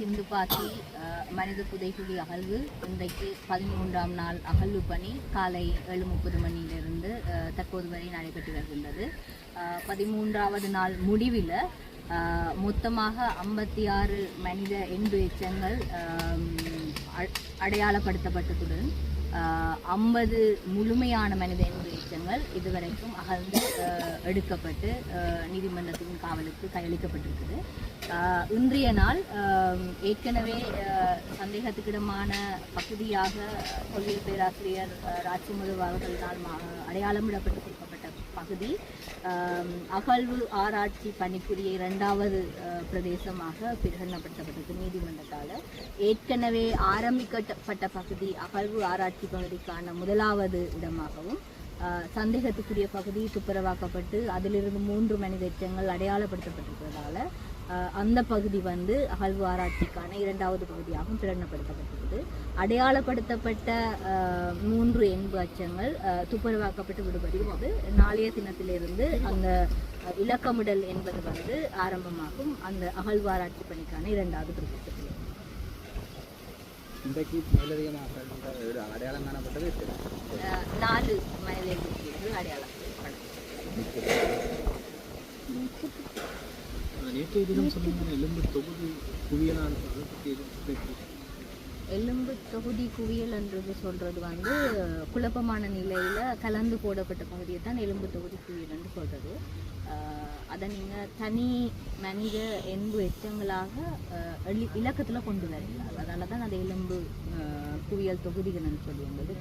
சிந்துபாத்தி மனித புதைகுழி அகழ்வு இன்றைக்கு 13ஆம் நாள் அகழ்வு பணி காலை 7:30 மணியிலிருந்து தற்போது வரை நடைபெற்று வருகின்றது. 13வது நாள் முடிவில் மொத்தமாக 56 மனித எண்பு எச்சங்கள் அடையாளப்படுத்தப்பட்டதுடன் 50 முழுமையான மனித எண்பு எச்சங்கள் இதுவரைக்கும் அகழ்ந்து எடுக்கப்பட்டு நீதிமன்றத்தின் காவலுக்கு கையளிக்கப்பட்டிருக்குது. இன்றைய நாள் ஏற்கனவே சந்தேகத்துக்கிடமான பகுதியாக தொல்லியல் பேராசிரியர் ராஜ்முரு அவர்களால் அடையாளமிடப்பட்டு கொடுக்கப்பட்ட பகுதி அகழ்வு ஆராய்ச்சி பணிக்குரிய 2வது பிரதேசமாக பிரகடனப்படுத்தப்பட்டது நீதிமன்றத்தால். ஏற்கனவே ஆரம்பிக்கப்பட்ட பகுதி அகழ்வு ஆராய்ச்சி பகுதிக்கான 1வது இடமாகவும் சந்தேகத்துக்குரிய பகுதி துப்புரவாக்கப்பட்டு அதிலிருந்து 3 மனித எச்சங்கள் அடையாளப்படுத்தப்பட்டிருக்கிறதால அந்த பகுதி அகழ்வு ஆராய்ச்சிக்கான 2வது பகுதியாகவும் பிரகடனப்படுத்தப்பட்டிருக்குது. அடையாளப்படுத்தப்பட்ட 3 எண்பு அச்சங்கள் துப்புரவாக்கப்பட்டு விடுபடுகிறது. நாளைய தினத்திலிருந்து அந்த இலக்கமிடல் என்பது ஆரம்பமாகும் அந்த அகழ்வு ஆராய்ச்சி பணிக்கான 2வது பிரதேசத்தில். இன்றைக்கு மேலதிகமாக அடையாளம் காணப்பட்டது 4 மனித எண்புகள் அடையாளம். நேற்றைய தினம் சொன்ன எலும்பு தொகுதி குவியலான எலும்பு தொகுதி குவியல் என்றது சொல்றது குழப்பமான நிலையில கலந்து போடப்பட்ட பகுதியை தான் எலும்பு தொகுதி குவியல் என்று சொல்றது. அதை நீங்க தனி மனித எண்பு எச்சங்களாக இலக்கத்துல கொண்டு வரீங்க. அதனால தான் அது எலும்பு குவியல் தொகுதிகள் சொல்லி வந்தது.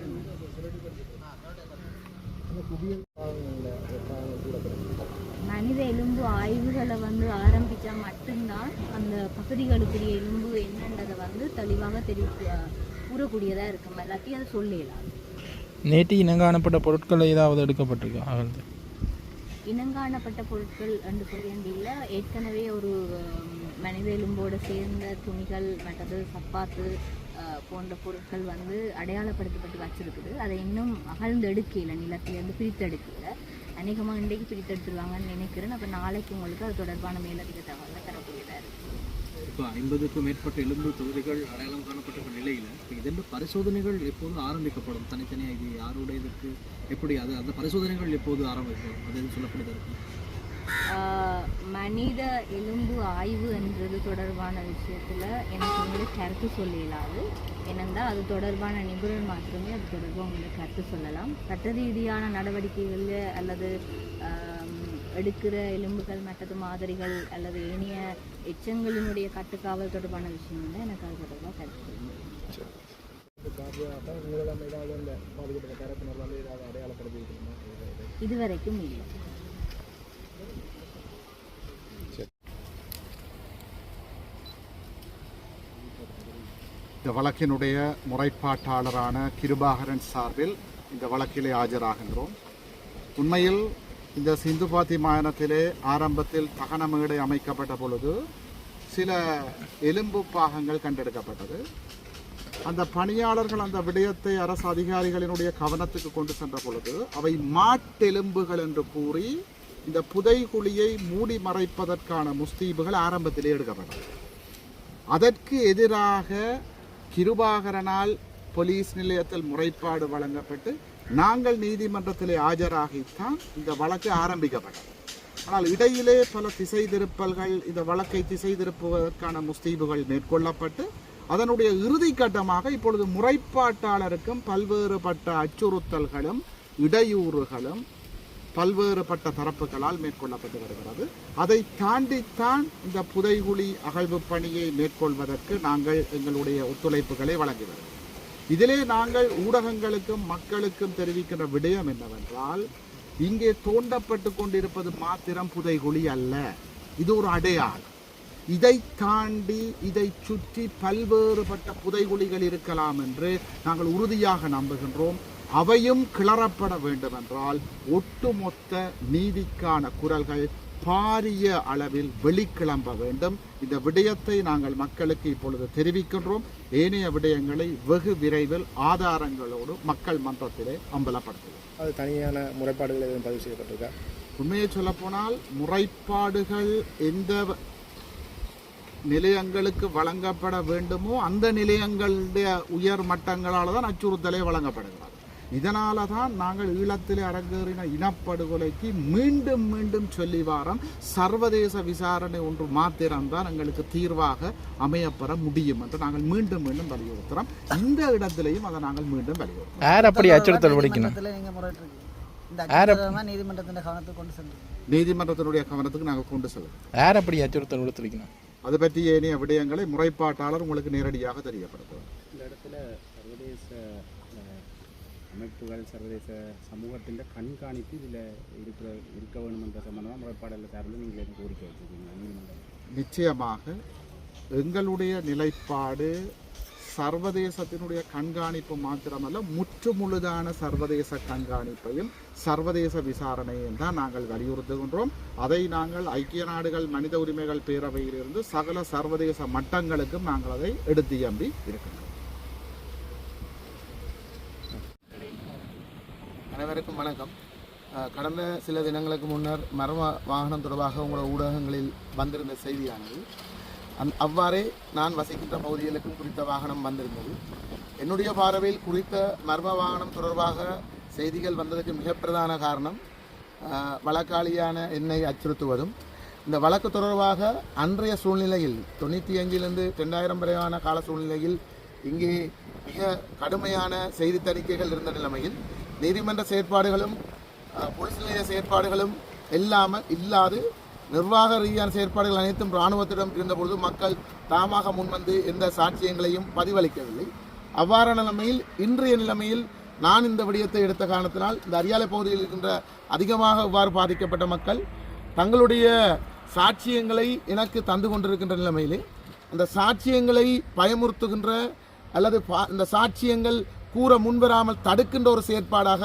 மனித எலும்பு ஆய்வுகளை ஆரம்பித்தா மட்டும்தான் அந்த பகுதிகளுக்குரிய எலும்பு என்னன்றதை தெளிவாக கூறக்கூடியதாக இருக்கும். எல்லாத்தையும் அதை சொல்லலாம். நேற்று இனங்காணப்பட்ட பொருட்கள் ஏதாவது எடுக்கப்பட்டிருக்கா? இனங்காணப்பட்ட பொருட்கள் என்று சொல்ல ஏற்கனவே ஒரு மனித எலும்போடு சேர்ந்த துணிகள் மற்றது சப்பாத்து போன்ற பொருட்கள் அடையாளப்படுத்தப்பட்டு வச்சிருக்குது. அதை இன்னும் அகழ்ந்து எடுக்கல, நிலத்திலிருந்து பிரித்தெடுக்கல. அநேகமாக இன்றைக்கு பிரித்தெடுத்துருவாங்கன்னு நினைக்கிறேன். அப்போ நாளைக்கு உங்களுக்கு அது தொடர்பான மேலதிக தகவலை தரக்கூடியதாக இருக்குது. இப்போ 50க்கும் மேற்பட்ட எலும்பு தொகுதிகள் அடையாளம் காணப்பட்ட நிலையில் இப்போ இதெல்லாம் பரிசோதனைகள் எப்போது ஆரம்பிக்கப்படும்? தனித்தனியாக இது யாரோட இதற்கு எப்படி அந்த பரிசோதனைகள் எப்போது ஆரம்பிக்கப்படும்? அது எதுவும் சொல்லக்கூடியதாக இருக்கும்? மனித எலும்பு ஆய்வு என்றது தொடர்பான விஷயத்தில் எனக்கு கருத்து சொல்லலாது. ஏனென்றால் அது தொடர்பான நிபுணர் மாத்திரமே அது தொடர்பாக உங்களுக்கு கருத்து சொல்லலாம். சட்ட ரீதியான நடவடிக்கைகளில் அல்லது எடுக்கிற எலும்புகள் மற்றது மாதிரிகள் அல்லது ஏனைய எச்சங்களினுடைய கட்டுக்காவல் தொடர்பான விஷயம் எனக்கு அது தொடர்பாக கருத்து சொல்லணும். இதுவரைக்கும் இல்லை. இந்த வழக்கினுடைய முறைப்பாட்டாளரான கிருபாகரன் சார்பில் இந்த வழக்கிலே ஆஜராகின்றோம். உண்மையில் இந்த சிந்துபாத்தி மாகாணத்திலே ஆரம்பத்தில் தகன மேடை அமைக்கப்பட்ட பொழுது சில எலும்பு பாகங்கள் கண்டெடுக்கப்பட்டது. அந்த பணியாளர்கள் அந்த விடயத்தை அரசு அதிகாரிகளினுடைய கவனத்துக்கு கொண்டு சென்ற பொழுது அவை மாட்டெலும்புகள் என்று கூறி இந்த புதைகுழியை மூடி மறைப்பதற்கான முஸ்தீபுகள் ஆரம்பத்திலே எடுக்கப்பட்டது. அதற்கு எதிராக கிருபாகரனால் போலீஸ் நிலையத்தில் முறைப்பாடு வழங்கப்பட்டு நாங்கள் நீதிமன்றத்திலே ஆஜராகித்தான் இந்த வழக்கு ஆரம்பிக்கப்பட்டது. ஆனால் இடையிலே பல திசை திருப்பல்கள், இந்த வழக்கை திசை திருப்புவதற்கான முஸ்தீபுகள் மேற்கொள்ளப்பட்டு அதனுடைய இறுதி கட்டமாக இப்பொழுது முறைப்பாட்டாளருக்கும் பல்வேறுபட்ட அச்சுறுத்தல்களும் இடையூறுகளும் பல்வேறுபட்ட தரப்புகளால் மேற்கொள்ளப்பட்டு வருகிறது. அதை தாண்டித்தான் இந்த புதைகுழி அகழ்வு பணியை மேற்கொள்வதற்கு நாங்கள் எங்களுடைய ஒத்துழைப்புகளை வழங்கி வருகிறோம். இதிலே நாங்கள் ஊடகங்களுக்கும் மக்களுக்கும் தெரிவிக்கின்ற விடயம் என்னவென்றால், இங்கே தோண்டப்பட்டு கொண்டிருப்பது மாத்திரம் புதைகுழி அல்ல, இது ஒரு அடையாளம். இதை தாண்டி இதை சுற்றி பல்வேறுபட்ட புதைகுழிகள் இருக்கலாம் என்று நாங்கள் உறுதியாக நம்புகின்றோம். அவையும் கிளறப்பட வேண்டும் என்றால் ஒட்டுமொத்த நீதிக்கான குரல்கள் பாரிய அளவில் வெளிக்கிளம்ப வேண்டும். இந்த விடயத்தை நாங்கள் மக்களுக்கு இப்பொழுது தெரிவிக்கின்றோம். ஏனைய விடயங்களை வெகு விரைவில் ஆதாரங்களோடு மக்கள் மன்றத்திலே அம்பலப்படுத்துவோம். அது தனியான முறைப்பாடுகள் எதுவும் பதிவு செய்யப்பட்டிருக்கா? உண்மையை சொல்லப்போனால் முறைப்பாடுகள் எந்த நிலையங்களுக்கு வழங்கப்பட வேண்டுமோ அந்த நிலையங்களுடைய உயர் மட்டங்களால் தான் அச்சுறுத்தலே வழங்கப்படுகிறது. இதனால தான் நாங்கள் ஈழத்தில் அரங்கேறின இனப்படுகொலைக்கு மீண்டும் மீண்டும் சொல்லி வாரம் சர்வதேச விசாரணை ஒன்று மாத்திரம்தான் எங்களுக்கு தீர்வாக அமையப்பெற முடியும் என்று நாங்கள் மீண்டும் மீண்டும் வலியுறுத்துகிறோம். இந்த இடத்திலையும் அதை நாங்கள் மீண்டும் வலியுறுத்துறோம். யார் அப்படி அச்சுறுத்தல் விடுக்கணும்? நீதிமன்றத்தினுடைய கவனத்துக்கு நாங்கள் கொண்டு செல்வோம். யார் அப்படி அச்சுறுத்தல் விடுத்திருக்கணும்? அது பற்றி ஏனைய விடயங்களை முறைப்பாட்டாளர் உங்களுக்கு நேரடியாக தெரியப்படுத்துவார். இந்த இடத்துல சர்வதேச அமைப்புகள் சர்வதேச சமூகத்தின் கண்காணிப்பு இதில் இருக்க வேண்டும் என்ற சம்பந்தமாக முறைப்பாடல் சார்பில் நீங்கள் கோரிக்கை வச்சுருக்கீங்க நீதிமன்றம்? நிச்சயமாக எங்களுடைய நிலைப்பாடு சர்வதேசத்தினுடைய கண்காணிப்பு மாத்திரமல்ல, முற்றுமுழுதான சர்வதேச கண்காணிப்பையும் சர்வதேச விசாரணையும் தான் நாங்கள் வலியுறுத்துகின்றோம். அதை நாங்கள் ஐக்கிய நாடுகள் மனித உரிமைகள் பேரவையிலிருந்து சகல சர்வதேச மட்டங்களுக்கும் நாங்கள் அதை எடுத்து எம்பி இருக்கின்றோம். அனைவருக்கும் வணக்கம். கடந்த சில தினங்களுக்கு முன்னர் மர்ம வாகனம் தொடர்பாக உங்களோட ஊடகங்களில் வந்திருந்த செய்தியானது அவ்வாறே நான் வசிக்கின்ற பகுதிகளுக்கும் குறித்த வாகனம் வந்திருந்தது. என்னுடைய பார்வையில் குறித்த மர்ம வாகனம் தொடர்பாக செய்திகள் வந்ததற்கு மிக பிரதான காரணம் வழக்காளியான என்னை அச்சுறுத்துவதும், இந்த வழக்கு தொடர்பாக அன்றைய சூழ்நிலையில் 95லிருந்து 2000 வரையான கால சூழ்நிலையில் இங்கே மிக கடுமையான செய்தி தணிக்கைகள் இருந்த நிலைமையில் நீதிமன்ற செயற்பாடுகளும் போலீஸ் நிலைய செயற்பாடுகளும் இல்லாது நிர்வாக ரீதியான செயற்பாடுகள் அனைத்தும் இராணுவத்திடம் இருந்தபொழுது மக்கள் தாமாக முன்வந்து எந்த சாட்சியங்களையும் பதிவளிக்கவில்லை. அவ்வாறான நிலைமையில் இன்றைய நிலைமையில் நான் இந்த விடயத்தை எடுத்த காரணத்தினால் இந்த அரியாலை பகுதியில் இருக்கின்ற அதிகமாக இவ்வாறு பாதிக்கப்பட்ட மக்கள் தங்களுடைய சாட்சியங்களை எனக்கு தந்து கொண்டிருக்கின்ற நிலைமையிலே அந்த சாட்சியங்களை பயமுறுத்துகின்ற அல்லது இந்த சாட்சியங்கள் கூற முன்வராமல் தடுக்கின்ற ஒரு செயற்பாடாக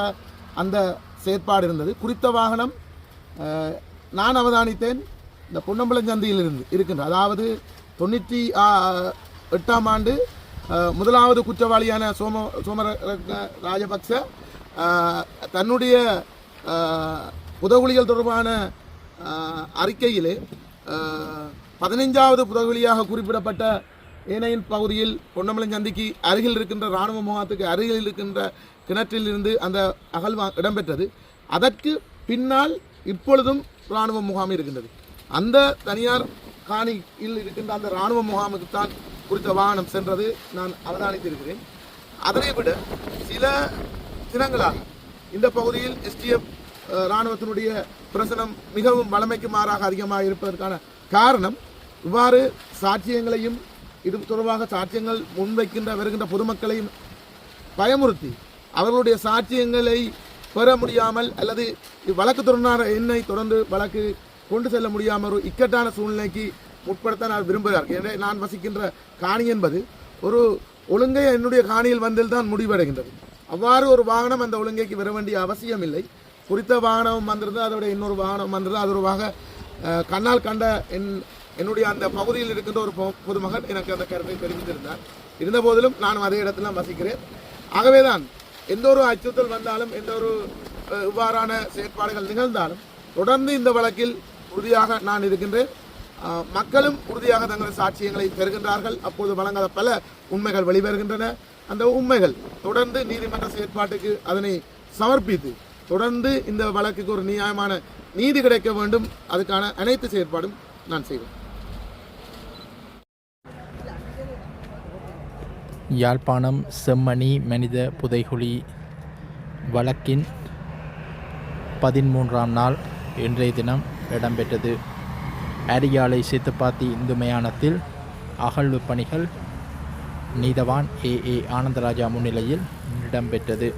அந்த செயற்பாடு இருந்தது. குறித்த வாகனம் நான் அவதானித்தேன் இந்த பொன்னம்பலம் சந்தையில் இருக்கின்ற, அதாவது 98ஆம் ஆண்டு முதலாவது குற்றவாளியான சோமரத்ன ராஜபக்ச தன்னுடைய புதகுலிகள் தொடர்பான அறிக்கையிலே 15வது புதகுலியாக குறிப்பிடப்பட்ட ஏனையின் பகுதியில் பொன்னம்பலம் சந்திக்கு அருகில் இருக்கின்ற இராணுவ முகாத்துக்கு அருகில் இருக்கின்ற கிணற்றில் இருந்து அந்த அகழ்வு இடம்பெற்றது. அதற்கு பின்னால் இப்பொழுதும் இராணுவ முகாம் இருக்கின்றது. அந்த தனியார் காணியில் இருக்கின்ற அந்த இராணுவ முகாமுக்குத்தான் குறித்த வாகனம் சென்றது நான் அவதானித்திருக்கிறேன். அதனை விட சில தினங்களாக இந்த பகுதியில் எஸ்டிஎஃப் இராணுவத்தினுடைய பிரசனம் மிகவும் வளமைக்கு மாறாக அதிகமாக இருப்பதற்கான காரணம், இவ்வாறு சாட்சியங்களையும் இது தொடர்பாக சாட்சியங்கள் முன்வைக்கின்ற வருகின்ற பொதுமக்களையும் பயமுறுத்தி அவர்களுடைய சாட்சியங்களை பெற முடியாமல் அல்லது வழக்கு தொடர்பான எண்ணை தொடர்ந்து வழக்கு கொண்டு செல்ல முடியாமல் ஒரு இக்கட்டான சூழ்நிலைக்கு முற்படுத்த நான் விரும்புகிறார். எனவே நான் வசிக்கின்ற காணி என்பது ஒரு ஒழுங்கை என்னுடைய காணியில் வந்தில் தான் முடிவடைகின்றது. அவ்வாறு ஒரு வாகனம் அந்த ஒழுங்கைக்கு வர வேண்டிய அவசியம் இல்லை. குறித்த வாகனம் வந்திருந்தது, அதோட இன்னொரு வாகனம் வந்திருந்தது. அது ஒரு கண்ணால் கண்ட என்னுடைய அந்த பகுதியில் இருக்கின்ற ஒரு பொதுமகன் எனக்கு அந்த கருத்தை தெரிவித்திருந்தார். இருந்த போதிலும் நான் அதே இடத்துல வசிக்கிறேன். ஆகவேதான் எந்த ஒரு அச்சுறுத்தல் வந்தாலும் எந்த ஒரு இவ்வாறான செயற்பாடுகள் நிகழ்ந்தாலும் தொடர்ந்து இந்த வழக்கில் உறுதியாக நான் இருக்கின்றேன். மக்களும் உறுதியாக தங்கள் சாட்சியங்களை பெறுகின்றார்கள். அப்போது வழங்காத பல உண்மைகள் வெளிவருகின்றன. அந்த உண்மைகள் தொடர்ந்து நீதிமன்ற செயற்பாட்டுக்கு அதனை சமர்ப்பித்து தொடர்ந்து இந்த வழக்குக்கு ஒரு நியாயமான நீதி கிடைக்க வேண்டும். அதுக்கான அனைத்து செயற்பாடும் நான் செய்வேன். யாழ்ப்பாணம் செம்மணி மனித புதைகுழி வழக்கின் 13ஆம் நாள் இன்றைய தினம் இடம்பெற்றது. அரியாலை சித்துப்பாத்தி இந்து மயானத்தில் அகழ்வு பணிகள் நீதவான் ஏ ஆனந்தராஜா முன்னிலையில் இடம்பெற்றது.